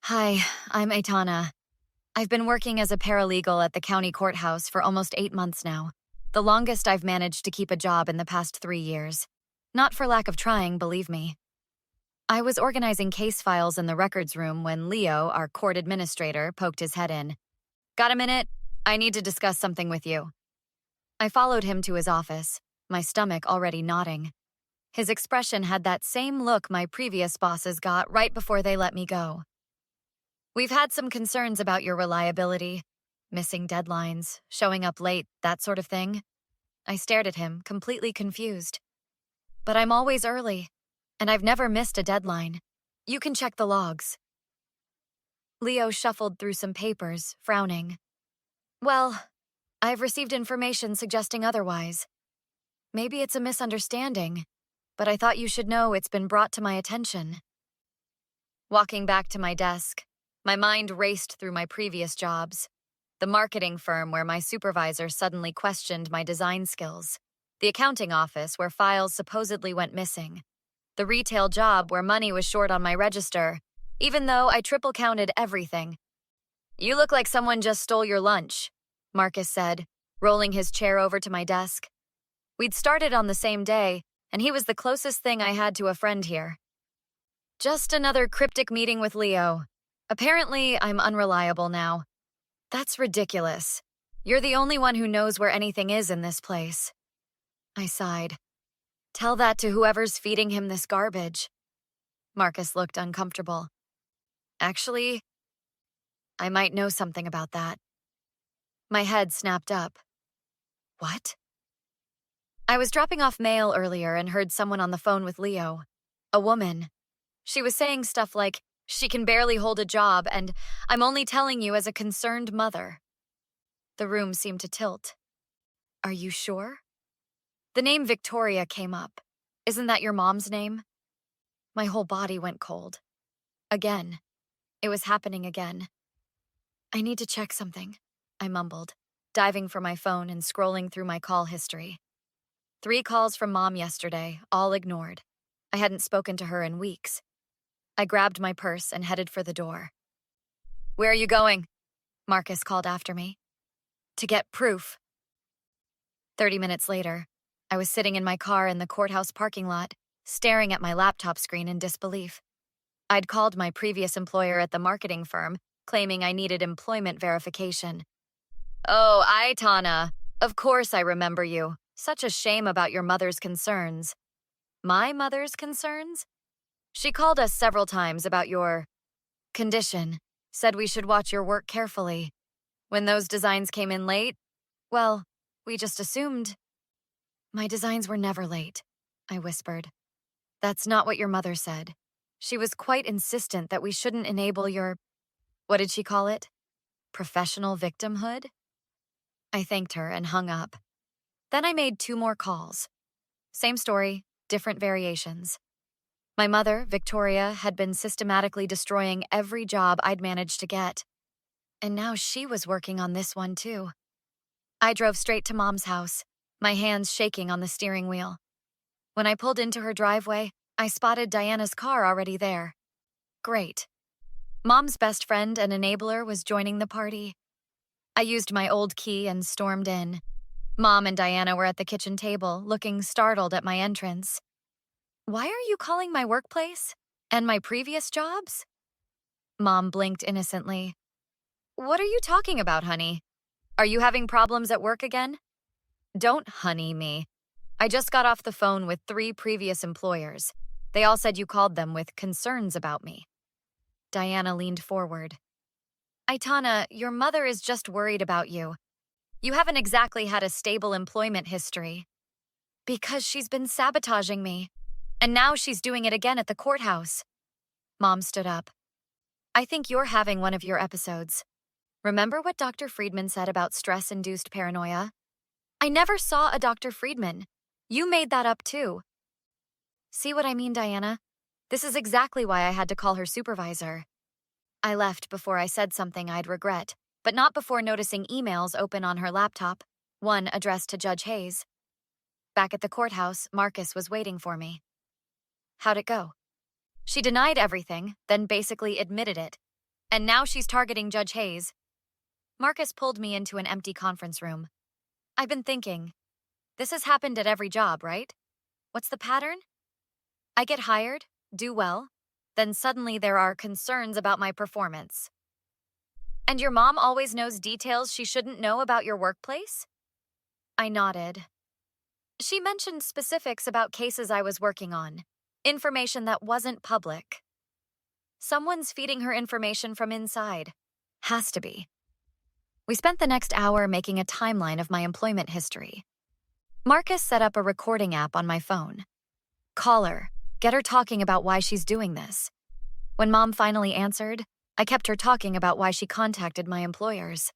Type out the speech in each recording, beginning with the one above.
Hi, I'm Aitana. I've been working as a paralegal at the county courthouse for almost 8 months now, the longest I've managed to keep a job in the past 3 years. Not for lack of trying, believe me. I was organizing case files in the records room when Leo, our court administrator, poked his head in. Got a minute? I need to discuss something with you. I followed him to his office, my stomach already knotting. His expression had that same look my previous bosses got right before they let me go. We've had some concerns about your reliability, missing deadlines, showing up late, that sort of thing. I stared at him, completely confused. But I'm always early, and I've never missed a deadline. You can check the logs. Leo shuffled through some papers, frowning. Well, I've received information suggesting otherwise. Maybe it's a misunderstanding, but I thought you should know it's been brought to my attention. Walking back to my desk, my mind raced through my previous jobs. The marketing firm where my supervisor suddenly questioned my design skills. The accounting office where files supposedly went missing. The retail job where money was short on my register, even though I triple counted everything. You look like someone just stole your lunch, Marcus said, rolling his chair over to my desk. We'd started on the same day, and he was the closest thing I had to a friend here. Just another cryptic meeting with Leo. Apparently, I'm unreliable now. That's ridiculous. You're the only one who knows where anything is in this place. I sighed. Tell that to whoever's feeding him this garbage. Marcus looked uncomfortable. Actually, I might know something about that. My head snapped up. What? I was dropping off mail earlier and heard someone on the phone with Leo. A woman. She was saying stuff like, she can barely hold a job, and I'm only telling you as a concerned mother. The room seemed to tilt. Are you sure? The name Victoria came up. Isn't that your mom's name? My whole body went cold. Again. It was happening again. I need to check something, I mumbled, diving for my phone and scrolling through my call history. 3 calls from Mom yesterday, all ignored. I hadn't spoken to her in weeks. I grabbed my purse and headed for the door. Where are you going? Marcus called after me. To get proof. 30 minutes later, I was sitting in my car in the courthouse parking lot, staring at my laptop screen in disbelief. I'd called my previous employer at the marketing firm, claiming I needed employment verification. Oh, Aitana. Of course I remember you. Such a shame about your mother's concerns. My mother's concerns? She called us several times about your condition, said we should watch your work carefully. When those designs came in late, well, we just assumed. My designs were never late, I whispered. That's not what your mother said. She was quite insistent that we shouldn't enable your, what did she call it? Professional victimhood? I thanked her and hung up. Then I made 2 more calls. Same story, different variations. My mother, Victoria, had been systematically destroying every job I'd managed to get. And now she was working on this one too. I drove straight to Mom's house, my hands shaking on the steering wheel. When I pulled into her driveway, I spotted Diana's car already there. Great. Mom's best friend and enabler was joining the party. I used my old key and stormed in. Mom and Diana were at the kitchen table, looking startled at my entrance. Why are you calling my workplace? And my previous jobs? Mom blinked innocently. What are you talking about, honey? Are you having problems at work again? Don't honey me. I just got off the phone with 3 previous employers. They all said you called them with concerns about me. Diana leaned forward. Aitana, your mother is just worried about you. You haven't exactly had a stable employment history. Because she's been sabotaging me. And now she's doing it again at the courthouse. Mom stood up. I think you're having one of your episodes. Remember what Dr. Friedman said about stress-induced paranoia? I never saw a Dr. Friedman. You made that up too. See what I mean, Diana? This is exactly why I had to call her supervisor. I left before I said something I'd regret, but not before noticing emails open on her laptop, one addressed to Judge Hayes. Back at the courthouse, Marcus was waiting for me. How'd it go? She denied everything, then basically admitted it. And now she's targeting Judge Hayes. Marcus pulled me into an empty conference room. I've been thinking, this has happened at every job, right? What's the pattern? I get hired, do well, then suddenly there are concerns about my performance. And your mom always knows details she shouldn't know about your workplace? I nodded. She mentioned specifics about cases I was working on, information that wasn't public. Someone's feeding her information from inside. Has to be. We spent the next hour making a timeline of my employment history. Marcus set up a recording app on my phone. Call her. Get her talking about why she's doing this. When Mom finally answered, I kept her talking about why she contacted my employers.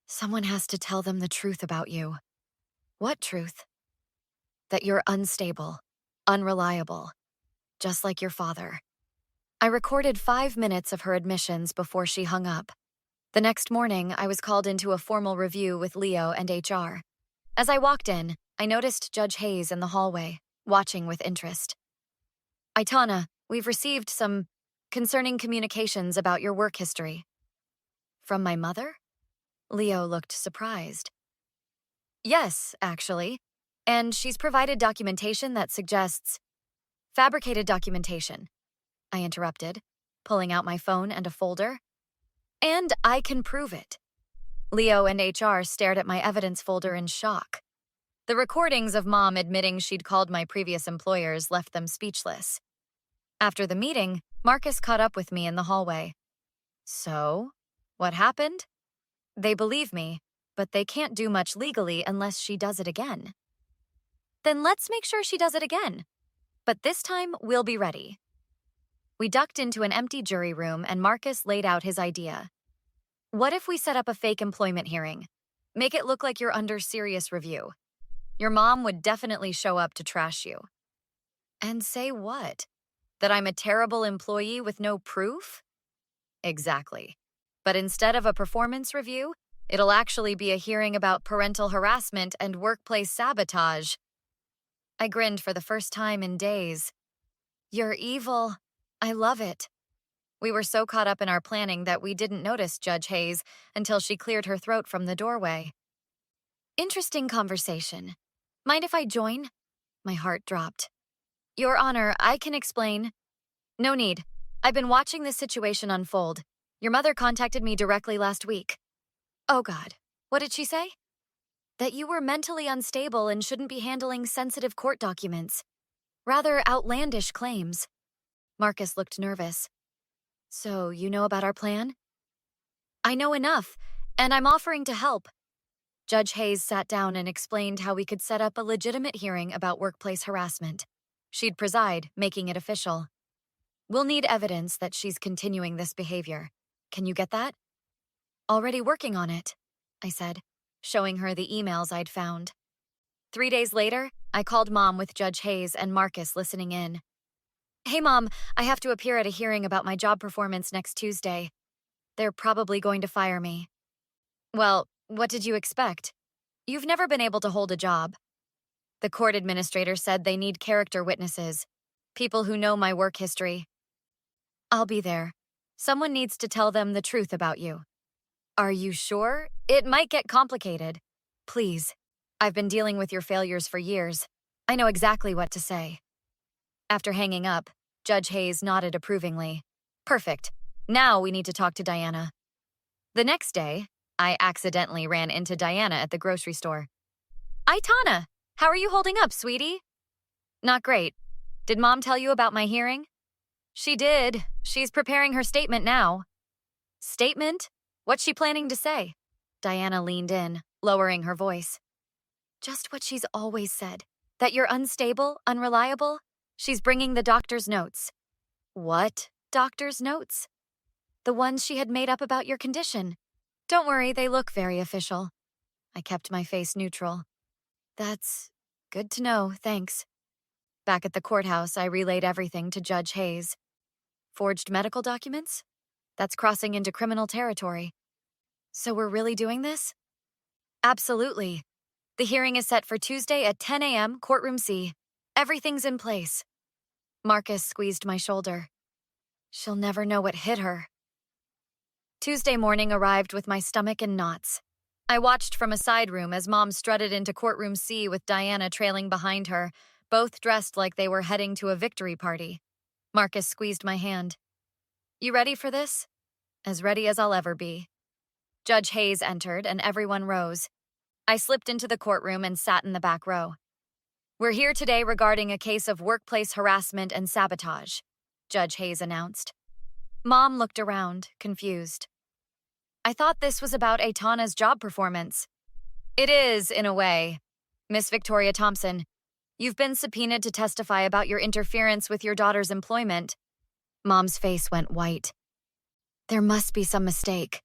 Someone has to tell them the truth about you. What truth? That you're unstable, unreliable, just like your father. I recorded 5 minutes of her admissions before she hung up. The next morning, I was called into a formal review with Leo and HR. As I walked in, I noticed Judge Hayes in the hallway, watching with interest. Aitana, we've received some concerning communications about your work history. From my mother? Leo looked surprised. Yes, actually. And she's provided documentation that suggests fabricated documentation. I interrupted, pulling out my phone and a folder. And I can prove it. Leo and HR stared at my evidence folder in shock. The recordings of Mom admitting she'd called my previous employers left them speechless. After the meeting, Marcus caught up with me in the hallway. So, what happened? They believe me, but they can't do much legally unless she does it again. Then let's make sure she does it again. But this time, we'll be ready. We ducked into an empty jury room and Marcus laid out his idea. What if we set up a fake employment hearing? Make it look like you're under serious review. Your mom would definitely show up to trash you. And say what? That I'm a terrible employee with no proof? Exactly. But instead of a performance review, it'll actually be a hearing about parental harassment and workplace sabotage. I grinned for the first time in days. You're evil. I love it. We were so caught up in our planning that we didn't notice Judge Hayes until she cleared her throat from the doorway. Interesting conversation. Mind if I join? My heart dropped. Your Honor, I can explain. No need. I've been watching this situation unfold. Your mother contacted me directly last week. Oh God, what did she say? That you were mentally unstable and shouldn't be handling sensitive court documents. Rather outlandish claims. Marcus looked nervous. So, you know about our plan? I know enough, and I'm offering to help. Judge Hayes sat down and explained how we could set up a legitimate hearing about workplace harassment. She'd preside, making it official. We'll need evidence that she's continuing this behavior. Can you get that? Already working on it, I said, showing her the emails I'd found. 3 days later, I called Mom with Judge Hayes and Marcus listening in. Hey, Mom, I have to appear at a hearing about my job performance next Tuesday. They're probably going to fire me. Well, what did you expect? You've never been able to hold a job. The court administrator said they need character witnesses, people who know my work history. I'll be there. Someone needs to tell them the truth about you. Are you sure? It might get complicated. Please. I've been dealing with your failures for years. I know exactly what to say. After hanging up, Judge Hayes nodded approvingly. Perfect. Now we need to talk to Diana. The next day, I accidentally ran into Diana at the grocery store. Aitana, how are you holding up, sweetie? Not great. Did Mom tell you about my hearing? She did. She's preparing her statement now. Statement? What's she planning to say? Diana leaned in, lowering her voice. Just what she's always said. That you're unstable, unreliable. She's bringing the doctor's notes. What doctor's notes? The ones she had made up about your condition. Don't worry, they look very official. I kept my face neutral. That's good to know, thanks. Back at the courthouse, I relayed everything to Judge Hayes. Forged medical documents? That's crossing into criminal territory. So we're really doing this? Absolutely. The hearing is set for Tuesday at 10 a.m., Courtroom C. Everything's in place. Marcus squeezed my shoulder. She'll never know what hit her. Tuesday morning arrived with my stomach in knots. I watched from a side room as Mom strutted into Courtroom C with Diana trailing behind her, both dressed like they were heading to a victory party. Marcus squeezed my hand. "You ready for this?" "As ready as I'll ever be." Judge Hayes entered, and everyone rose. I slipped into the courtroom and sat in the back row. "We're here today regarding a case of workplace harassment and sabotage," Judge Hayes announced. Mom looked around, confused. "I thought this was about Aitana's job performance." "It is, in a way. Miss Victoria Thompson, you've been subpoenaed to testify about your interference with your daughter's employment." Mom's face went white. "There must be some mistake."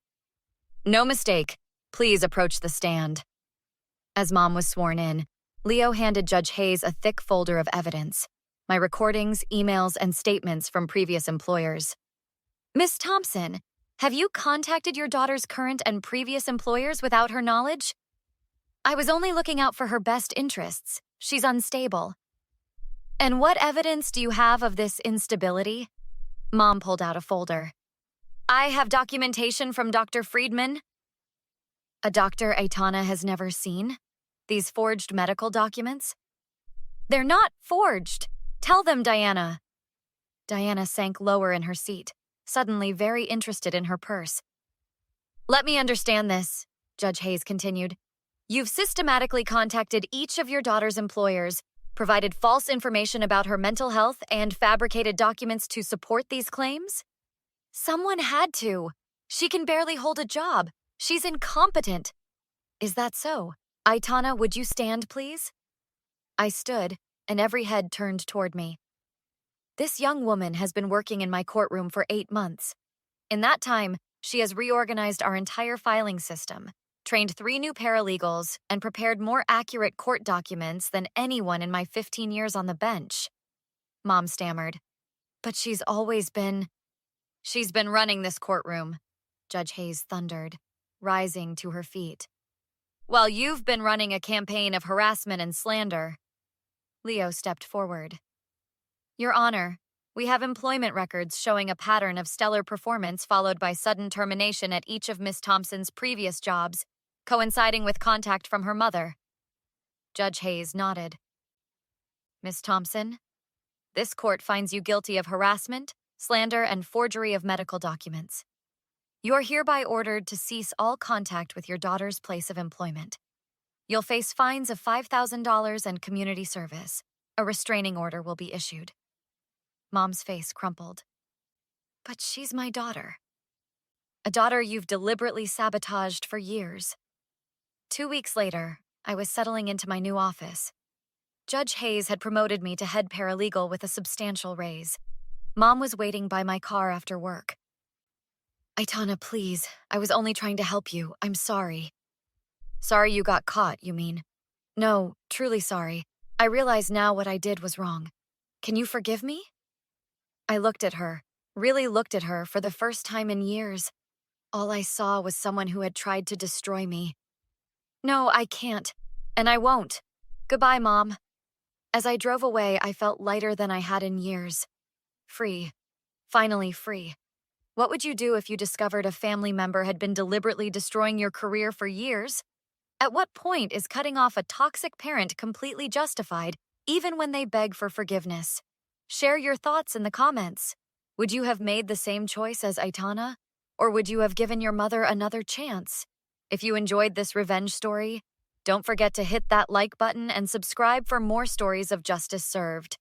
"No mistake. Please approach the stand." As Mom was sworn in, Leo handed Judge Hayes a thick folder of evidence, my recordings, emails, and statements from previous employers. "Miss Thompson, have you contacted your daughter's current and previous employers without her knowledge?" "I was only looking out for her best interests. She's unstable." "And what evidence do you have of this instability?" Mom pulled out a folder. "I have documentation from Dr. Friedman." "A doctor Aitana has never seen? These forged medical documents?" "They're not forged. Tell them, Diana." Diana sank lower in her seat, suddenly very interested in her purse. "Let me understand this," Judge Hayes continued. "You've systematically contacted each of your daughter's employers, provided false information about her mental health, and fabricated documents to support these claims?" "Someone had to. She can barely hold a job. She's incompetent." "Is that so? Aitana, would you stand, please?" I stood, and every head turned toward me. This young woman has been working in my courtroom for 8 months. In that time, she has reorganized our entire filing system, trained 3 new paralegals, and prepared more accurate court documents than anyone in my 15 years on the bench. Mom stammered. "But she's been running this courtroom," Judge Hayes thundered, rising to her feet. "While you've been running a campaign of harassment and slander." Leo stepped forward. "Your Honor, we have employment records showing a pattern of stellar performance followed by sudden termination at each of Miss Thompson's previous jobs, coinciding with contact from her mother." Judge Hayes nodded. "Miss Thompson, this court finds you guilty of harassment, slander, and forgery of medical documents. You're hereby ordered to cease all contact with your daughter's place of employment. You'll face fines of $5,000 and community service. A restraining order will be issued." Mom's face crumpled. "But she's my daughter." "A daughter you've deliberately sabotaged for years." 2 weeks later, I was settling into my new office. Judge Hayes had promoted me to head paralegal with a substantial raise. Mom was waiting by my car after work. "Aitana, please, I was only trying to help you. I'm sorry." "Sorry you got caught, you mean?" "No, truly sorry. I realize now what I did was wrong. Can you forgive me?" I looked at her, really looked at her for the first time in years. All I saw was someone who had tried to destroy me. "No, I can't, and I won't. Goodbye, Mom." As I drove away, I felt lighter than I had in years. Free. Finally free. What would you do if you discovered a family member had been deliberately destroying your career for years? At what point is cutting off a toxic parent completely justified, even when they beg for forgiveness? Share your thoughts in the comments. Would you have made the same choice as Aitana? Or would you have given your mother another chance? If you enjoyed this revenge story, don't forget to hit that like button and subscribe for more stories of justice served.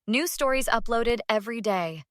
New stories uploaded every day.